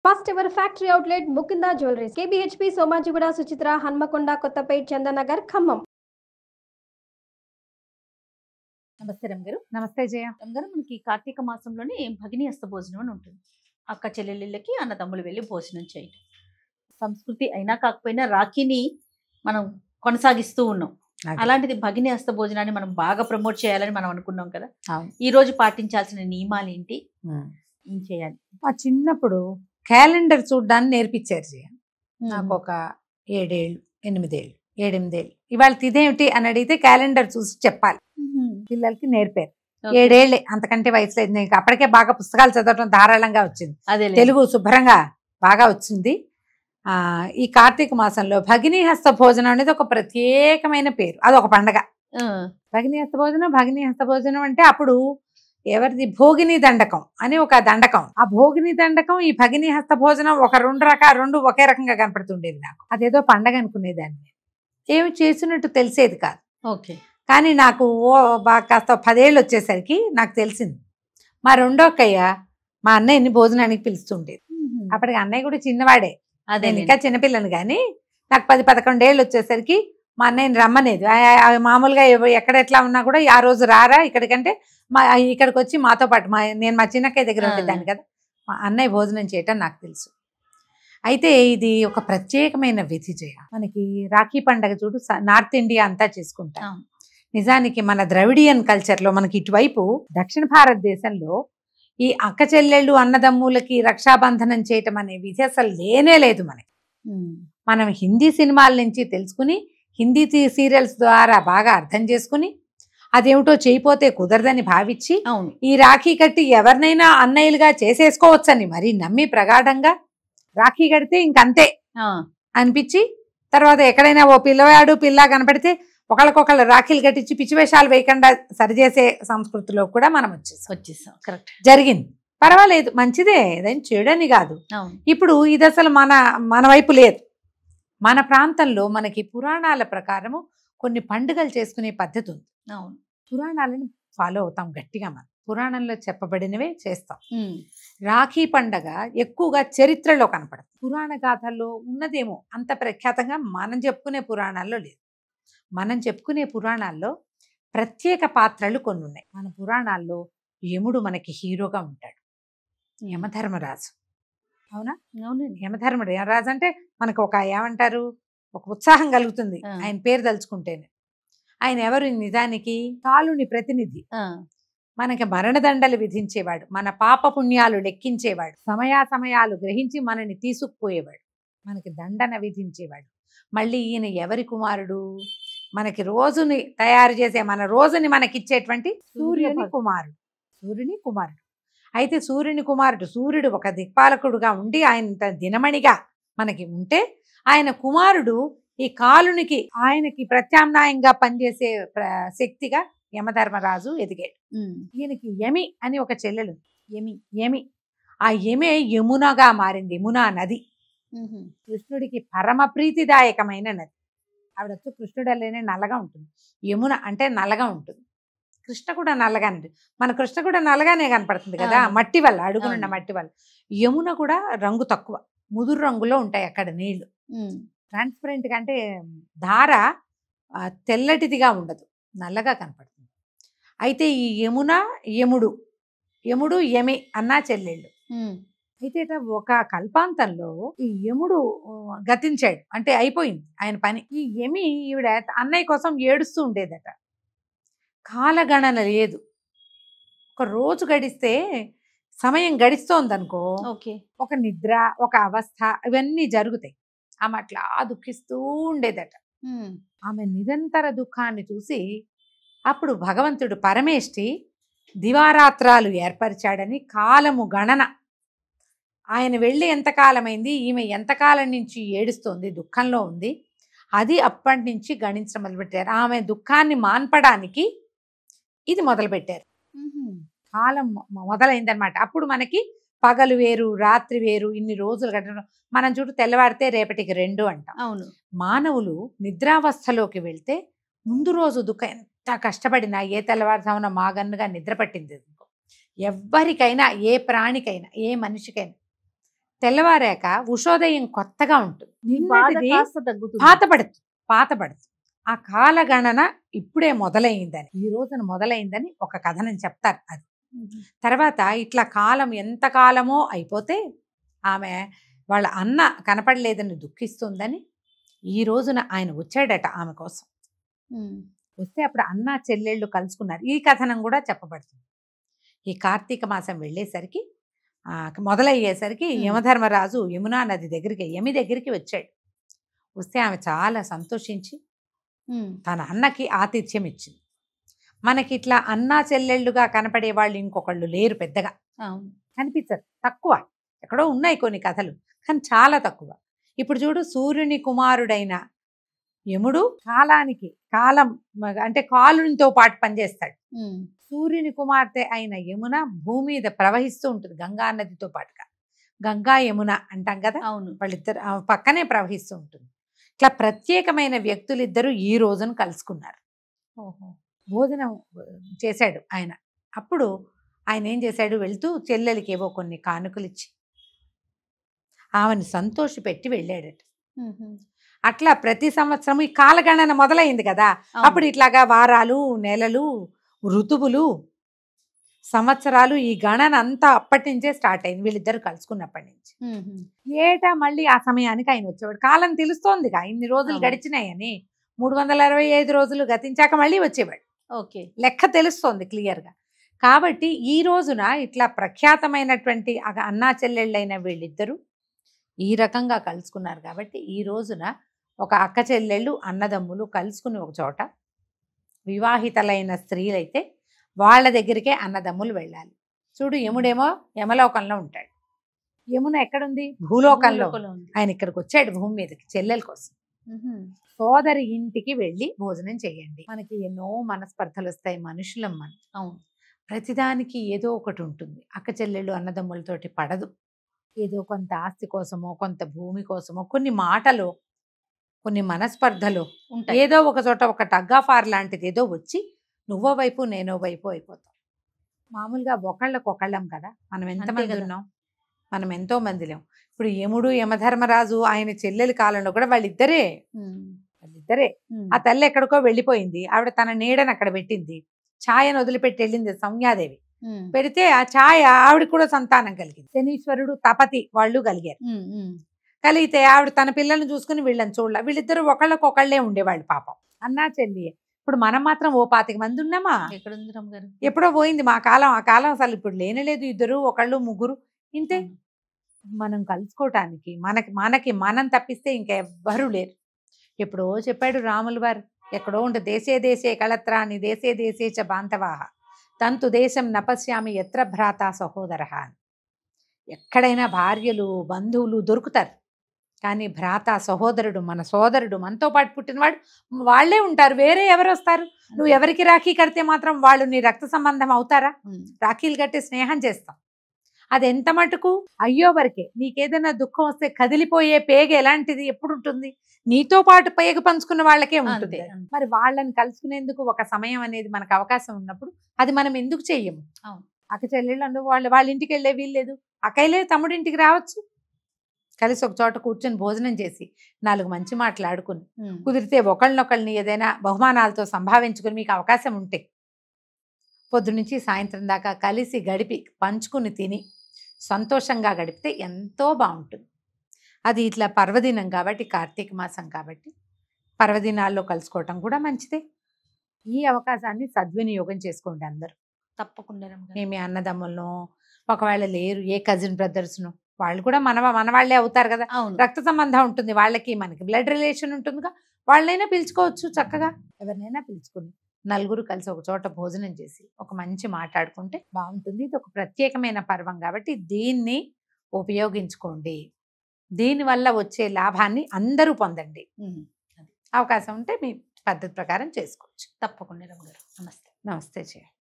First ever factory outlet Mukinda Jewelries, KBHP, Somajiguda, Suchitra, Hanmakonda, Kottapet, Chandanagar, Khammam. నమస్తే రమగారు. నమస్తే జయ. రమగారు, మనకి కార్తీక మాసంలోనే భగిని హస్త భోజనం అని ఉంటుంది. అక్క చెల్లెళ్ళకి అన్నదమ్ములు వెళ్ళి భోజనం చేయటం సంస్కృతి అయినా కాకపోయినా రాఖీని మనం కొనసాగిస్తూ ఉన్నాం. అలాంటిది భగిని హస్త భోజనాన్ని మనం బాగా ప్రమోట్ చేయాలని మనం అనుకున్నాం కదా. ఈ రోజు పాటించాల్సిన నియమాలు ఏంటి, ఏం చేయాలి? మా చిన్నప్పుడు క్యాలెండర్ చూడడాన్ని నేర్పించారు జయ. నాకు ఒక 7 ఏళ్ళు 8 ఏళ్ళు 7 8 ఏళ్ళు ఇవాళ తిదేమిటి అని అడిగితే క్యాలెండర్ చూసి చెప్పాలి. పిల్లలకి నేర్పారు. 7 ఏళ్ళే, అంతకంటే వయసు లేదు. నేను అప్పటికే బాగా పుస్తకాలు చదవటం ధారాళంగా వచ్చింది. తెలుగు శుభ్రంగా బాగా వచ్చింది. ఈ కార్తీక మాసంలో భగిని హస్త భోజనం అనేది ఒక ప్రత్యేకమైన పేరు. అదొక పండగ. భగిని హస్త భోజనం అంటే అప్పుడు ఎవరిది భోగిని దండకం అని ఒక దండకం. ఆ భోగిని దండకం, ఈ భగిని హస్త భోజనం ఒక రెండు ఒకే రకంగా కనపడుతుండేది నాకు. అదేదో పండగ అనుకునేదాన్ని. ఏమి చేసినట్టు తెలిసేది కాదు. ఓకే. కానీ నాకు కాస్త 10 ఏళ్ళు వచ్చేసరికి నాకు తెలిసింది. మా రెండో అక్కయ్య మా అన్నయ్యని భోజనానికి పిలుస్తుండేది. అప్పటికి అన్నయ్య కూడా చిన్నవాడే, నేను ఇంకా చిన్నపిల్లని. కానీ నాకు 10-11 ఏళ్ళు వచ్చేసరికి మా అన్నయ్యని రమ్మనేది. మామూలుగా ఎక్కడ ఎట్లా ఉన్నా కూడా ఆ రోజు రారా ఇక్కడికంటే ఇక్కడికి వచ్చి మాతో పాటు నేను మా చిన్నక్కయ్య దగ్గర ఉండేదాన్ని కదా. మా అన్నయ్య భోజనం చేయటం నాకు తెలుసు. అయితే ఇది ఒక ప్రత్యేకమైన విధి జయ. మనకి రాఖీ పండగ చూడు నార్త్ ఇండియా అంతా చేసుకుంటాం. నిజానికి మన ద్రవిడియన్ కల్చర్లో మనకి ఇటువైపు దక్షిణ భారతదేశంలో ఈ అక్క చెల్లెళ్ళు అన్నదమ్ములకి రక్షాబంధనం చేయటం అనే విధి అసలు లేనే లేదు మనకి. మనం హిందీ సినిమాల నుంచి తెలుసుకుని, హిందీ సీరియల్స్ ద్వారా బాగా అర్థం చేసుకుని, అదేమిటో చేయిపోతే కుదరదని భావించి ఈ రాఖీ కట్టి ఎవరినైనా అన్నయ్యలుగా చేసేసుకోవచ్చని మరి నమ్మి ప్రగాఢంగా రాఖీ కడితే ఇంకంతే అనిపించి, తర్వాత ఎక్కడైనా ఓ పిల్లవాడు పిల్ల కనపడితే ఒకళ్ళకొకళ్ళు రాఖీలు కట్టించి పిచ్చి వేషాలు వేయకుండా సరిచేసే సంస్కృతిలో కూడా మనం వచ్చేసాం. కరెక్ట్, జరిగింది. పర్వాలేదు, మంచిదే, ఏదైనా చేయడని కాదు. ఇప్పుడు ఇది అసలు మన వైపు లేదు. మన ప్రాంతంలో మనకి పురాణాల ప్రకారము కొన్ని పండుగలు చేసుకునే పద్ధతి ఉంది. పురాణాలను ఫాలో అవుతాం గట్టిగా. మనం పురాణంలో చెప్పబడినవే చేస్తాం. రాఖీ పండగ ఎక్కువగా చరిత్రలో కనపడుతుంది. పురాణ గాథల్లో ఉన్నదేమో అంత ప్రఖ్యాతంగా మనం చెప్పుకునే పురాణాల్లో లేదు. మనం చెప్పుకునే పురాణాల్లో ప్రత్యేక పాత్రలు కొన్ని ఉన్నాయి. మన పురాణాల్లో యముడు మనకి హీరోగా ఉంటాడు, యమధర్మరాజు. అవునా? యమధర్మరాజు అంటే మనకు ఒక ఏమంటారు, ఒక ఉత్సాహం కలుగుతుంది ఆయన పేరు తలుచుకుంటేనే. ఆయన ఎవరు? నిజానికి కాలుని ప్రతినిధి. మనకి మరణదండలు విధించేవాడు, మన పాప పుణ్యాలు లెక్కించేవాడు, సమయాలు గ్రహించి మనని తీసుకుపోయేవాడు, మనకి దండన విధించేవాడు. మళ్ళీ ఈయన ఎవరి కుమారుడు? మనకి రోజుని తయారు చేసే, మన రోజుని మనకిచ్చేటువంటి సూర్యుని కుమారుడు. అయితే సూర్యుని కుమారుడు, సూర్యుడు ఒక దిక్పాలకుడుగా ఉండి ఆయన దినమణిగా మనకి ఉంటే, ఆయన కుమారుడు ఈ కాలునికి ఆయనకి ప్రత్యామ్నాయంగా పనిచేసే శక్తిగా యమధర్మరాజు ఎదిగాడు. ఈయనకి యమి అని ఒక చెల్లెలు, యమి. ఆ యమే యమునగా మారింది. యమునా నది కృష్ణుడికి పరమ ప్రీతిదాయకమైన నది. ఆవిడ వచ్చి కృష్ణుడు అల్లేనే నల్లగా ఉంటుంది. యమున అంటే నల్లగా ఉంటుంది. కృష్ణ కూడా నల్లగానే ఉంటుంది. మన కృష్ణ కూడా నల్లగానే కనపడుతుంది కదా, మట్టి వల్ల, అడుగునున్న మట్టి వల్ల. యమున కూడా రంగు తక్కువ, ముదురు రంగులో ఉంటాయి అక్కడ నీళ్లు. ట్రాన్స్పరెంట్ గా అంటే ధార తెల్లటిదిగా ఉండదు, నల్లగా కనపడుతుంది. అయితే ఈ యముడు యమి అన్నా చెల్లెళ్ళు. అయితే ఒక కల్పాంతంలో ఈ యముడు గతించాడు, అంటే అయిపోయింది ఆయన పని. ఈ యమి ఈవిడ అన్నయ్య కోసం ఏడుస్తూ ఉండేదట. కాలగణన లేదు. ఒక రోజు గడిస్తే సమయం గడిస్తోందనుకో, ఒక నిద్ర, ఒక అవస్థ, ఇవన్నీ జరుగుతాయి. ఆమె అట్లా దుఃఖిస్తూ ఉండేదట. ఆమె నిరంతర దుఃఖాన్ని చూసి అప్పుడు భగవంతుడు పరమేష్టి దివారాత్రాలు ఏర్పరిచాడని కాలము గణన, ఆయన వెళ్ళి ఎంతకాలమైంది, ఈమె ఎంతకాలం నుంచి ఏడుస్తోంది, దుఃఖంలో ఉంది, అది అప్పటి నుంచి గణించడం మొదలుపెట్టారు. ఆమె దుఃఖాన్ని మాన్పడానికి ఇది మొదలుపెట్టారు. కాలం మొదలైందనమాట. అప్పుడు మనకి పగలు వేరు, రాత్రి వేరు, ఇన్ని రోజులు గడపడం. మనం చూడు, తెల్లవారితే రేపటికి 2 అంటాం. అవును. మానవులు నిద్రావస్థలోకి వెళ్తే ముందు రోజు దుఃఖం ఎంత కష్టపడినా, ఏ తెల్లవారుజామున మాగన్నుగా నిద్ర పట్టింది ఎవ్వరికైనా, ఏ ప్రాణికైనా, ఏ మనిషికైనా తెల్లవారాక ఉషోదయం కొత్తగా ఉంటుంది. బాధ నిన్నటిది కాస్త తగ్గుతుంది. పాతపడుతుంది. ఆ కాలగణన ఇప్పుడే మొదలైందని, ఈ రోజున మొదలైందని ఒక కథనం చెప్తారు. అది తర్వాత ఇట్లా కాలం ఎంత కాలమో అయిపోతే ఆమె వాళ్ళ అన్న కనపడలేదని దుఃఖిస్తుందని ఈ రోజున ఆయన వచ్చాడట ఆమె కోసం. వస్తే అప్పుడు అన్న చెల్లెళ్ళు కలుసుకున్నారు. ఈ కథనం కూడా చెప్పబడుతుంది. ఈ కార్తీక మాసం వెళ్ళేసరికి మొదలయ్యేసరికి యమధర్మరాజు యమునా నది దగ్గరికి యమి దగ్గరికి వచ్చాడు. వస్తే ఆమె చాలా సంతోషించి తన అన్నకి ఆతిథ్యం ఇచ్చింది. మనకి ఇట్లా అన్నా చెల్లెళ్ళుగా కనపడే వాళ్ళు ఇంకొకళ్ళు లేరు, పెద్దగా కనిపించరు, తక్కువ. ఎక్కడో ఉన్నాయి కొన్ని కథలు, కానీ చాలా తక్కువ. ఇప్పుడు చూడు, సూర్యుని కుమారుడైన యముడు కాలం అంటే కాలునితో పాటు పనిచేస్తాడు. సూర్యుని కుమార్తె అయిన యమున భూమి మీద ప్రవహిస్తూ ఉంటుంది గంగా నదితో పాటుగా. గంగా యమున అంటాం కదా, వాళ్ళిద్దరు పక్కనే ప్రవహిస్తూ ఉంటుంది. ఇట్లా ప్రత్యేకమైన వ్యక్తులిద్దరూ ఈ రోజున కలుసుకున్నారు. భోజనం చేశాడు ఆయన. అప్పుడు ఆయన ఏం చేశాడు, వెళ్తూ చెల్లెలకి ఏవో కొన్ని కానుకలు ఇచ్చి ఆమెను సంతోషి పెట్టి వెళ్ళాడట. అట్లా ప్రతి సంవత్సరం ఈ కాలగణన మొదలైంది కదా, అప్పుడు ఇట్లాగా వారాలు, నెలలు, ఋతువులు, సంవత్సరాలు, ఈ గణన అంతా అప్పటి నుంచే స్టార్ట్ అయింది వీళ్ళిద్దరు కలుసుకున్నప్పటి నుంచి. ఏటా మళ్ళీ ఆ సమయానికి ఆయన వచ్చేవాడు. కాలం తెలుస్తోందిగా, ఇన్ని రోజులు గడిచినాయని. 365 రోజులు గతించాక మళ్ళీ వచ్చేవాడు. లెక్క తెలుస్తోంది క్లియర్గా. కాబట్టి ఈ రోజున ఇట్లా ప్రఖ్యాతమైనటువంటి అన్నా చెల్లెళ్ళైన వీళ్ళిద్దరూ ఈ రకంగా కలుసుకున్నారు. కాబట్టి ఈ రోజున ఒక అక్క చెల్లెళ్ళు అన్నదమ్ములు కలుసుకుని ఒక చోట, వివాహితలైన స్త్రీలైతే వాళ్ళ దగ్గరికే అన్నదమ్ములు వెళ్ళాలి. చూడు, యముడేమో యమలోకంలో ఉంటాడు, యమున ఎక్కడుంది, భూలోకంలో. ఆయన ఇక్కడికి వచ్చాడు భూమి మీదకి చెల్లెల కోసం. సోదరి ఇంటికి వెళ్ళి భోజనం చేయండి. మనకి ఎన్నో మనస్పర్ధలు వస్తాయి, మనుషులం మనం. అవును, ప్రతిదానికి ఏదో ఒకటి ఉంటుంది. అక్క చెల్లెళ్ళు అన్నదమ్ములతోటి పడదు. ఏదో కొంత ఆస్తి కోసమో, కొంత భూమి కోసమో, కొన్ని మాటలు, కొన్ని మనస్పర్ధలు, ఏదో ఒక చోట ఒక టగ్ ఆఫ్ వార్ లాంటిది ఏదో వచ్చి నువ్వో వైపు నేనో వైపు అయిపోతాం. మామూలుగా ఒకళ్ళకొకళ్ళం కదా, మనం ఎంతమంది ఉన్నాం, మనం ఎంతో మందిలేం. ఇప్పుడు యముడు యమధర్మరాజు ఆయన చెల్లెలి కాలంలో కూడా వాళ్ళిద్దరే. ఆ తల్లి ఎక్కడికో వెళ్ళిపోయింది, ఆవిడ తన నీడని అక్కడ పెట్టింది, ఛాయను వదిలిపెట్టి వెళ్ళింది సౌమ్యాదేవి. పెడితే ఆ ఛాయ ఆవిడ కూడా సంతానం కలిగింది. శనీశ్వరుడు తపతి వాళ్ళు కలిగారు. కలిగితే ఆవిడ తన పిల్లల్ని చూసుకుని వీళ్ళని చూడాల. వీళ్ళిద్దరూ ఒకళ్ళకొకళ్ళే ఉండేవాళ్ళు పాపం, అన్నా చెల్లి. ఇప్పుడు మనం మాత్రం 25 మంది ఉన్నామా, ఎప్పుడో పోయింది మా కాలం. ఆ కాలం అసలు ఇప్పుడు లేనలేదు. ఇద్దరు, ఒకళ్ళు, ముగ్గురు, ఇంతే. మనం కలుసుకోవటానికి మనకి మనం తప్పిస్తే ఇంకెవ్వరూ లేరు. ఎప్పుడో చెప్పాడు రాముల వారు, ఎక్కడో ఉంటే దేశే దేశే కళత్రాన్ని దేశే దేశే చ బాంధవాహ తంతు దేశం నపశ్యామి ఎత్ర భ్రాత సహోదర. ఎక్కడైనా భార్యలు, బంధువులు దొరుకుతారు, కానీ భ్రాత, సహోదరుడు, మన సోదరుడు, మనతో పాటు పుట్టినవాడు వాళ్ళే ఉంటారు, వేరే ఎవరు వస్తారు? నువ్వు ఎవరికి రాఖీ కడితే మాత్రం వాళ్ళు నీ రక్త సంబంధం అవుతారా? రాఖీలు కట్టి స్నేహం చేస్తాం, అది ఎంత మటుకు అయ్యో వరకే. నీకేదైనా దుఃఖం వస్తే కదిలిపోయే పేగ ఎలాంటిది ఎప్పుడు ఉంటుంది? నీతో పాటు పేగ పంచుకున్న వాళ్ళకే ఉంటుంది. మరి వాళ్ళని కలుసుకునేందుకు ఒక సమయం అనేది మనకు అవకాశం ఉన్నప్పుడు అది మనం ఎందుకు చెయ్యము? అక్క చెల్లెళ్ళు వాళ్ళ ఇంటికి వెళ్ళే వీల్లేదు, అక్కయ్యలే తమ్ముడింటికి రావచ్చు, కలిసి ఒక చోట కూర్చొని భోజనం చేసి 4 మంచి మాటలు ఆడుకుని, కుదిరితే ఒకళ్ళనొకళ్ళని ఏదైనా బహుమానాలతో సంభావించుకుని మీకు అవకాశం ఉంటే పొద్దునుంచి సాయంత్రం దాకా కలిసి గడిపి పంచుకుని తిని సంతోషంగా గడిపితే ఎంతో బాగుంటుంది. అది ఇట్లా పర్వదినం కాబట్టి, కార్తీక మాసం కాబట్టి పర్వదినాల్లో కలుసుకోవటం కూడా మంచిదే. ఈ అవకాశాన్ని సద్వినియోగం చేసుకోండి అందరూ. తప్పకుండా. మేము అన్నదమ్ములను ఒకవేళ లేరు, ఏ కజిన్ బ్రదర్స్ను, వాళ్ళు కూడా మన వాళ్ళే అవుతారు కదా, రక్త సంబంధం ఉంటుంది వాళ్ళకి, మనకి బ్లడ్ రిలేషన్ ఉంటుందిగా, వాళ్ళైనా పిలుచుకోవచ్చు. చక్కగా ఎవరినైనా పిలుచుకుని నలుగురు కలిసి ఒక చోట భోజనం చేసి ఒక మంచి మాట్లాడుకుంటే బాగుంటుంది. ఇది ఒక ప్రత్యేకమైన పర్వం కాబట్టి దీన్ని ఉపయోగించుకోండి. దీనివల్ల వచ్చే లాభాన్ని అందరూ పొందండి. అవకాశం ఉంటే మీ పద్ధతి ప్రకారం చేసుకోవచ్చు. తప్పకుండా రమగారు. నమస్తే. నమస్తే చేయండి.